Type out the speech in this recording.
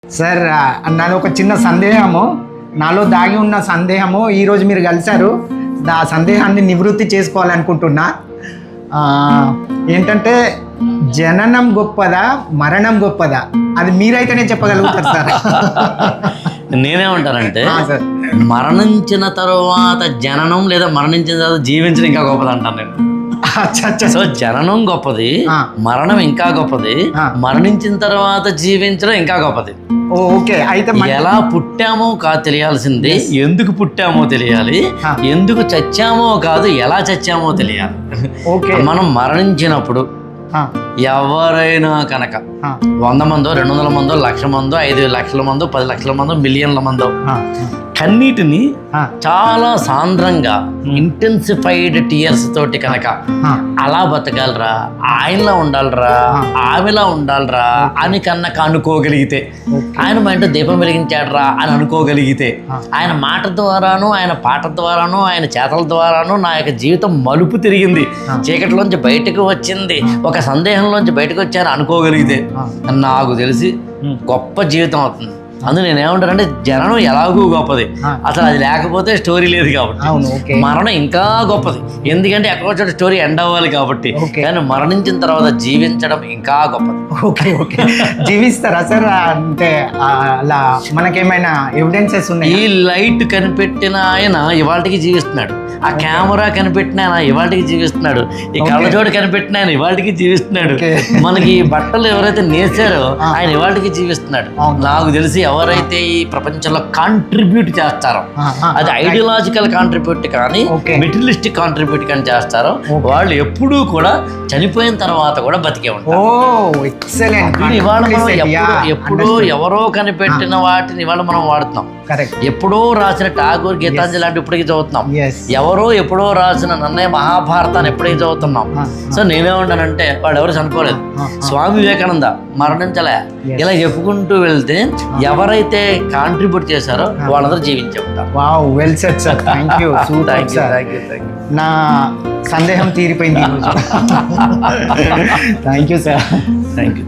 Sir నాది ఒక చిన్న సందేహము, నాలో దాగి ఉన్న సందేహము ఈరోజు మీరు కలిశారు. ఆ సందేహాన్ని నివృత్తి చేసుకోవాలనుకుంటున్నా. ఏంటంటే జననం గొప్పదా మరణం గొప్పదా? అది మీరైతేనే చెప్పగలుగుతారు సార్. నేనేమంటానంటే సార్, మరణించిన తర్వాత జననం లేదా మరణించిన తర్వాత జీవించడం ఇంకా గొప్పది అంటాను నేను. సో జననం గొప్పది, మరణం ఇంకా గొప్పది, మరణించిన తర్వాత జీవించడం ఇంకా గొప్పది. ఓకే, అయితే ఎలా పుట్టామో కాదు తెలియాల్సింది, ఎందుకు పుట్టామో తెలియాలి, ఎందుకు చచ్చామో కాదు ఎలా చచ్చామో తెలియాలి. మనం మరణించినప్పుడు ఎవరైనా కనుక 100 మందో 200 మందో 1,00,000 మందో 5 లక్షల మందో 10 లక్షల మందో మిలియన్ల మందో కన్నీటిని చాలా సాంద్రంగా ఇంటెన్సిఫైడ్ టీయర్స్ తోటి కనుక అలా బతకాలరా, ఆయనలా ఉండాలరా, ఆమెలా ఉండాలరా అని కనుక అనుకోగలిగితే, ఆయన మా ఇంట్లో దీపం వెలిగించాడరా అని అనుకోగలిగితే, ఆయన మాట ద్వారాను ఆయన పాట ద్వారాను ఆయన చేతల ద్వారాను నా యొక్క జీవితం మలుపు తిరిగింది, చీకటిలోంచి బయటకు వచ్చింది, ఒక సందేహంలోంచి బయటకు వచ్చాను అనుకోగలిగితే నాకు తెలిసి గొప్ప జీవితం అవుతుంది. అందుకు నేనేమంటానంటే జననం ఎలాగూ గొప్పది, అసలు అది లేకపోతే స్టోరీ లేదు కాబట్టి. మరణం ఇంకా గొప్పది, ఎందుకంటే ఎక్కడో చోట స్టోరీ ఎండ్ అవ్వాలి కాబట్టి. కానీ మరణించిన తర్వాత జీవించడం ఇంకా గొప్పది. ఓకే ఓకే, జీవిస్తారా సార్? అంటే అలా మనకేమైనా ఎవిడెన్సెస్ ఉన్నాయి? ఈ లైట్ కనిపెట్టిన ఆయన ఇవాళకి జీవిస్తున్నాడు, ఆ కెమెరా కనిపెట్టిన ఆయన ఇవాళకి జీవిస్తున్నాడు, ఈ కళ్ళజోడు కనిపెట్టిన ఆయన ఇవాళకి జీవిస్తున్నాడు, మనకి ఈ బట్టలు ఎవరైతే నేసారో ఆయన ఇవాళకి జీవిస్తున్నాడు. నాకు తెలిసి ఎవరైతే ఈ ప్రపంచంలో కాంట్రిబ్యూట్ చేస్తారో, అది ఐడియాలజికల్ కాంట్రిబ్యూట్ కానీ మెటీరియలిస్టిక్ కాంట్రిబ్యూట్ కానీ చేస్తారో వాళ్ళు ఎప్పుడూ కూడా చనిపోయిన తర్వాత కూడా బతికే ఉంటారు. ఇవాళ మనం ఎప్పుడో ఎవరో కనిపెట్టిన వాటిని ఇవాళ మనం వాడుతున్నాం. ఎప్పుడో రాసిన ఠాగూర్ గీతాంజలి లాంటి ఇప్పటికీ చదువుతున్నాం, ఎవరో ఎప్పుడో రాసిన నన్నయ్య మహాభారతాన్ని ఎప్పటికీ చదువుతున్నాం. సో నేనేమంటానంటే వాడు ఎవరు చనిపోలేదు, స్వామి వివేకానంద మరణించలే. ఇలా చెప్పుకుంటూ వెళ్తే ఎవరైతే కాంట్రిబ్యూట్ చేశారో వాళ్ళందరూ జీవించే ఉంటారు. Wow, well said sir, thank you. నా సందేహం తీరిపోయింది. Thank you sir. Thank you.